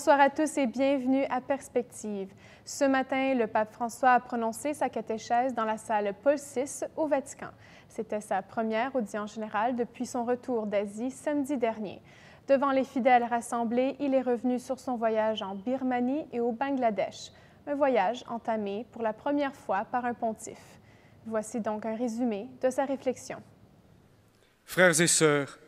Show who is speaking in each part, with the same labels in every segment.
Speaker 1: Bonsoir à tous et bienvenue à Perspective. Ce matin, le pape François a prononcé sa catéchèse dans la salle Paul VI au Vatican. C'était sa première audience générale depuis son retour d'Asie samedi dernier. Devant les fidèles rassemblés, il est revenu sur son voyage en Birmanie et au Bangladesh, un voyage entamé pour la première fois par un pontife. Voici donc un résumé de sa réflexion.
Speaker 2: Frères et sœurs,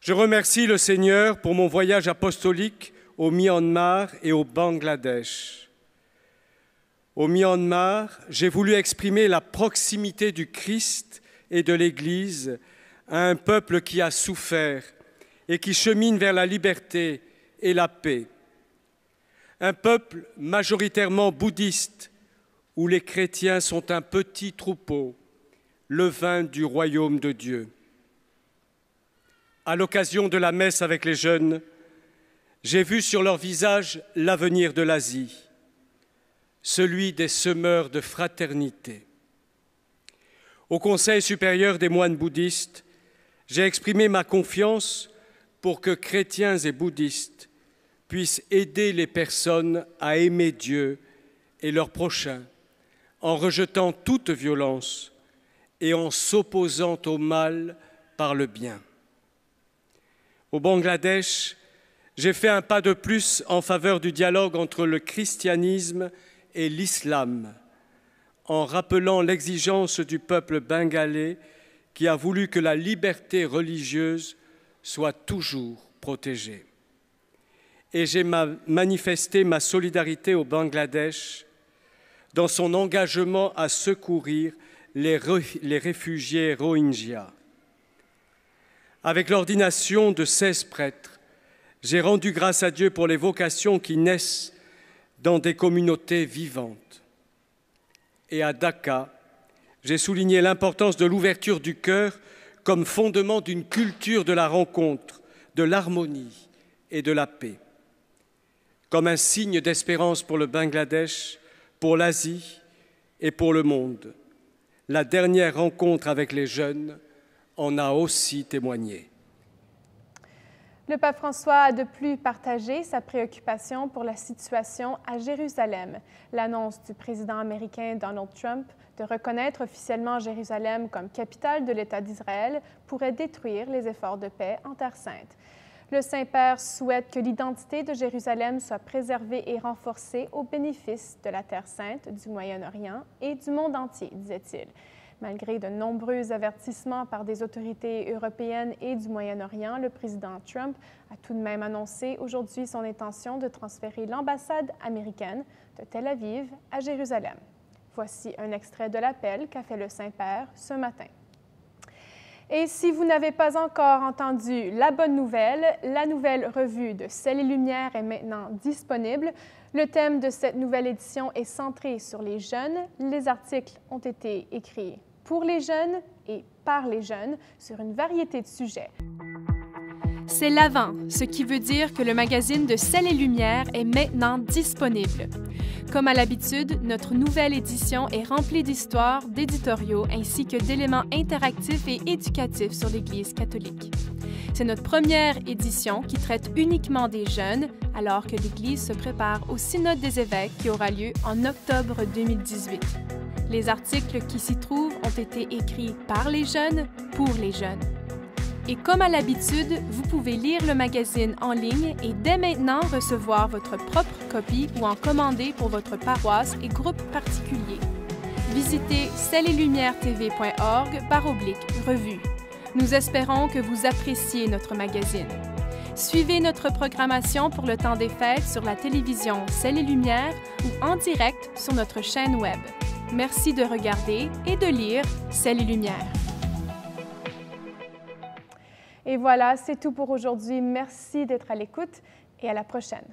Speaker 2: je remercie le Seigneur pour mon voyage apostolique au Myanmar et au Bangladesh. Au Myanmar, j'ai voulu exprimer la proximité du Christ et de l'Église à un peuple qui a souffert et qui chemine vers la liberté et la paix. Un peuple majoritairement bouddhiste où les chrétiens sont un petit troupeau, le vin du royaume de Dieu. À l'occasion de la messe avec les jeunes, j'ai vu sur leur visage l'avenir de l'Asie, celui des semeurs de fraternité. Au Conseil supérieur des moines bouddhistes, j'ai exprimé ma confiance pour que chrétiens et bouddhistes puissent aider les personnes à aimer Dieu et leurs prochains en rejetant toute violence et en s'opposant au mal par le bien. Au Bangladesh, j'ai fait un pas de plus en faveur du dialogue entre le christianisme et l'islam, en rappelant l'exigence du peuple bengalais qui a voulu que la liberté religieuse soit toujours protégée. Et j'ai manifesté ma solidarité au Bangladesh dans son engagement à secourir les réfugiés Rohingyas. Avec l'ordination de 16 prêtres, j'ai rendu grâce à Dieu pour les vocations qui naissent dans des communautés vivantes. Et à Dhaka, j'ai souligné l'importance de l'ouverture du cœur comme fondement d'une culture de la rencontre, de l'harmonie et de la paix. Comme un signe d'espérance pour le Bangladesh, pour l'Asie et pour le monde. La dernière rencontre avec les jeunes en a aussi témoigné.
Speaker 1: Le pape François a de plus partagé sa préoccupation pour la situation à Jérusalem. L'annonce du président américain Donald Trump de reconnaître officiellement Jérusalem comme capitale de l'État d'Israël pourrait détruire les efforts de paix en Terre sainte. Le Saint-Père souhaite que l'identité de Jérusalem soit préservée et renforcée au bénéfice de la Terre sainte, du Moyen-Orient et du monde entier, disait-il. Malgré de nombreux avertissements par des autorités européennes et du Moyen-Orient, le président Trump a tout de même annoncé aujourd'hui son intention de transférer l'ambassade américaine de Tel Aviv à Jérusalem. Voici un extrait de l'appel qu'a fait le Saint-Père ce matin. Et si vous n'avez pas encore entendu la bonne nouvelle, la nouvelle revue de Sel et Lumière est maintenant disponible. Le thème de cette nouvelle édition est centré sur les jeunes. Les articles ont été écrits pour les jeunes et par les jeunes sur une variété de sujets.
Speaker 3: C'est l'Avent, ce qui veut dire que le magazine de Sel et Lumière est maintenant disponible. Comme à l'habitude, notre nouvelle édition est remplie d'histoires, d'éditoriaux ainsi que d'éléments interactifs et éducatifs sur l'Église catholique. C'est notre première édition qui traite uniquement des jeunes, alors que l'Église se prépare au Synode des évêques qui aura lieu en octobre 2018. Les articles qui s'y trouvent ont été écrits par les jeunes, pour les jeunes. Et comme à l'habitude, vous pouvez lire le magazine en ligne et dès maintenant recevoir votre propre copie ou en commander pour votre paroisse et groupe particulier. Visitez seletlumière-tv.org/revue. Nous espérons que vous appréciez notre magazine. Suivez notre programmation pour le temps des fêtes sur la télévision Sel et Lumière ou en direct sur notre chaîne web. Merci de regarder et de lire Sel et Lumière.
Speaker 1: Et voilà, c'est tout pour aujourd'hui. Merci d'être à l'écoute et à la prochaine.